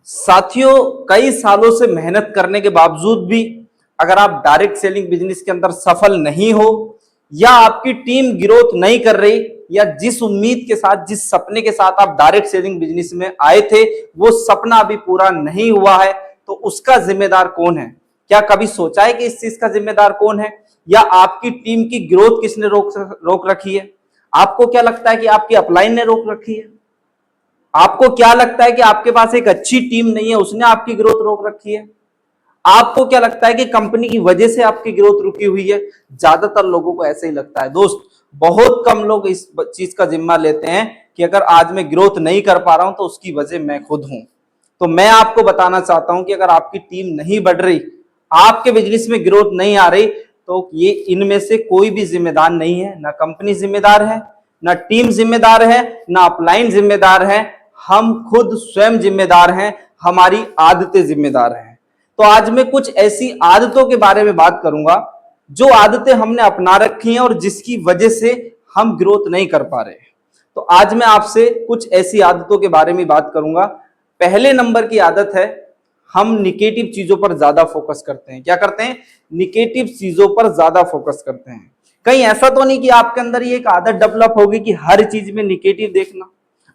साथियों, कई सालों से मेहनत करने के बावजूद भी अगर आप डायरेक्ट सेलिंग बिजनेस के अंदर सफल नहीं हो, या आपकी टीम ग्रोथ नहीं कर रही, या जिस उम्मीद के साथ, जिस सपने के साथ आप डायरेक्ट सेलिंग बिजनेस में आए थे, वो सपना अभी पूरा नहीं हुआ है, तो उसका जिम्मेदार कौन है? क्या कभी सोचा है कि इस चीज का जिम्मेदार कौन है? या आपकी टीम की ग्रोथ किसने रोक रखी है? आपको क्या लगता है कि आपकी अपलाइन ने रोक रखी है? आपको क्या लगता है कि आपके पास एक अच्छी टीम नहीं है, उसने आपकी ग्रोथ रोक रखी है? आपको क्या लगता है कि कंपनी की वजह से आपकी ग्रोथ रुकी हुई है? ज्यादातर लोगों को ऐसे ही लगता है दोस्त। बहुत कम लोग इस चीज का जिम्मा लेते हैं कि अगर आज मैं ग्रोथ नहीं कर पा रहा हूं तो उसकी वजह मैं खुद हूं। तो मैं आपको बताना चाहता हूं कि अगर आपकी टीम नहीं बढ़ रही, आपके बिजनेस में ग्रोथ नहीं आ रही, तो ये इनमें से कोई भी जिम्मेदार नहीं है। ना कंपनी जिम्मेदार है, ना टीम जिम्मेदार है, ना अपलाइन जिम्मेदार है। हम खुद स्वयं जिम्मेदार हैं, हमारी आदतें जिम्मेदार हैं। तो आज मैं कुछ ऐसी आदतों के बारे में बात करूंगा जो आदतें हमने अपना रखी हैं और जिसकी वजह से हम ग्रोथ नहीं कर पा रहे। तो आज मैं आपसे कुछ ऐसी आदतों के बारे में बात करूंगा। पहले नंबर की आदत है, हम निगेटिव चीजों पर ज्यादा फोकस करते हैं। क्या करते हैं? निगेटिव चीजों पर ज्यादा फोकस करते हैं। कहीं ऐसा तो नहीं कि आपके अंदर ये एक आदत डेवलप होगी कि हर चीज में निगेटिव देखना,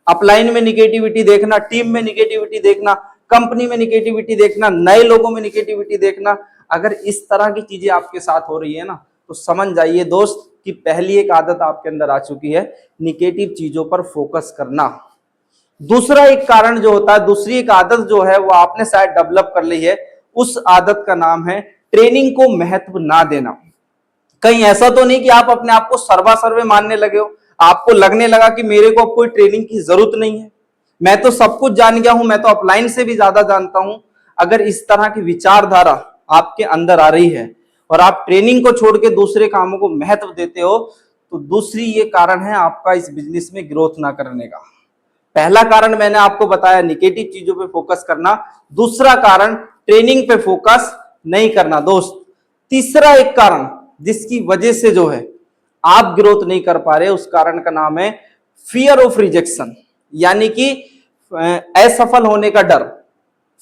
अपलाइन में निगेटिविटी देखना, टीम में निगेटिविटी देखना, कंपनी में निगेटिविटी देखना, नए लोगों में निगेटिविटी देखना। अगर इस तरह की चीजें आपके साथ हो रही है ना, तो समझ जाइए दोस्त कि पहली एक आदत आपके अंदर आ चुकी है, निगेटिव चीजों पर फोकस करना। दूसरा एक कारण जो होता है, दूसरी एक आदत जो है वो आपने शायद डेवलप कर ली है, उस आदत का नाम है ट्रेनिंग को महत्व ना देना। कहीं ऐसा तो नहीं कि आप अपने आप को सर्वा सर्वे मानने लगे हो, आपको लगने लगा कि मेरे को अब कोई ट्रेनिंग की जरूरत नहीं है, मैं तो सब कुछ जान गया हूं, मैं तो अपलाइन से भी ज्यादा जानता हूं। अगर इस तरह की विचारधारा आपके अंदर आ रही है और आप ट्रेनिंग को छोड़ के दूसरे कामों को महत्व देते हो, तो दूसरी ये कारण है आपका इस बिजनेस में ग्रोथ ना करने का। पहला कारण मैंने आपको बताया, निगेटिव चीजों पे फोकस करना। दूसरा कारण ट्रेनिंग पे फोकस नहीं करना दोस्त। तीसरा एक कारण जिसकी वजह से जो है आप ग्रोथ नहीं कर पा रहे, उस कारण का नाम है फियर ऑफ रिजेक्शन, यानी कि असफल होने का डर।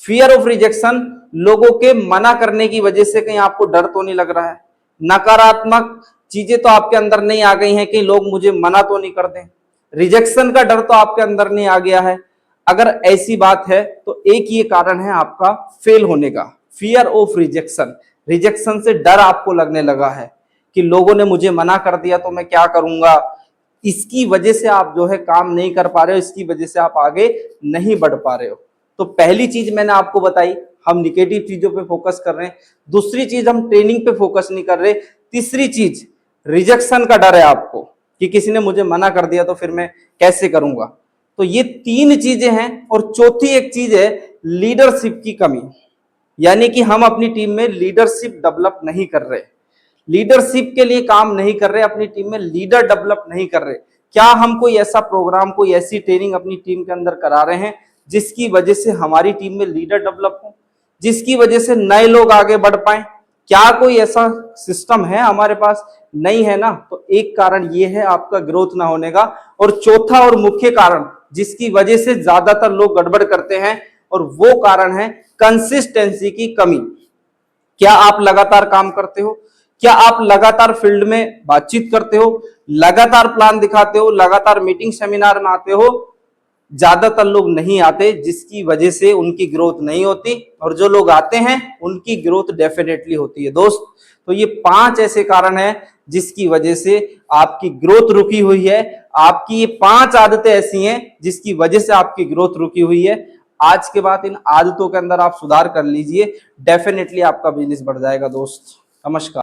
फियर ऑफ रिजेक्शन, लोगों के मना करने की वजह से कहीं आपको डर तो नहीं लग रहा है? नकारात्मक चीजें तो आपके अंदर नहीं आ गई हैं कि लोग मुझे मना तो नहीं कर दें? रिजेक्शन का डर तो आपके अंदर नहीं आ गया है? अगर ऐसी बात है तो एक ये कारण है आपका फेल होने का, फियर ऑफ रिजेक्शन। रिजेक्शन से डर आपको लगने लगा है कि लोगों ने मुझे मना कर दिया तो मैं क्या करूंगा। इसकी वजह से आप जो है काम नहीं कर पा रहे हो, इसकी वजह से आप आगे नहीं बढ़ पा रहे हो। तो पहली चीज मैंने आपको बताई, हम निगेटिव चीजों पे फोकस कर रहे हैं। दूसरी चीज, हम ट्रेनिंग पे फोकस नहीं कर रहे। तीसरी चीज, रिजेक्शन का डर है आपको कि किसी ने मुझे मना कर दिया तो फिर मैं कैसे करूंगा। तो ये तीन चीजें हैं। और चौथी एक चीज है लीडरशिप की कमी, यानी कि हम अपनी टीम में लीडरशिप डेवलप नहीं कर रहे, लीडरशिप के लिए काम नहीं कर रहे, अपनी टीम में लीडर डेवलप नहीं कर रहे। क्या हम कोई ऐसा प्रोग्राम, कोई ऐसी ट्रेनिंग अपनी टीम के अंदर करा रहे हैं जिसकी वजह से हमारी टीम में लीडर डेवलप हो, जिसकी वजह से नए लोग आगे बढ़ पाए? क्या कोई ऐसा सिस्टम है हमारे पास? नहीं है ना। तो एक कारण ये है आपका ग्रोथ ना होने का। और चौथा और मुख्य कारण जिसकी वजह से ज्यादातर लोग गड़बड़ करते हैं, और वो कारण है कंसिस्टेंसी की कमी। क्या आप लगातार काम करते हो? क्या आप लगातार फील्ड में बातचीत करते हो, लगातार प्लान दिखाते हो, लगातार मीटिंग सेमिनार में आते हो? ज्यादातर लोग नहीं आते, जिसकी वजह से उनकी ग्रोथ नहीं होती, और जो लोग आते हैं उनकी ग्रोथ डेफिनेटली होती है दोस्त। तो ये 5 ऐसे कारण हैं जिसकी वजह से आपकी ग्रोथ रुकी हुई है। आपकी ये 5 आदतें ऐसी हैं जिसकी वजह से आपकी ग्रोथ रुकी हुई है। आज के बाद इन आदतों के अंदर आप सुधार कर लीजिए, डेफिनेटली आपका बिजनेस बढ़ जाएगा दोस्त। नमस्कार।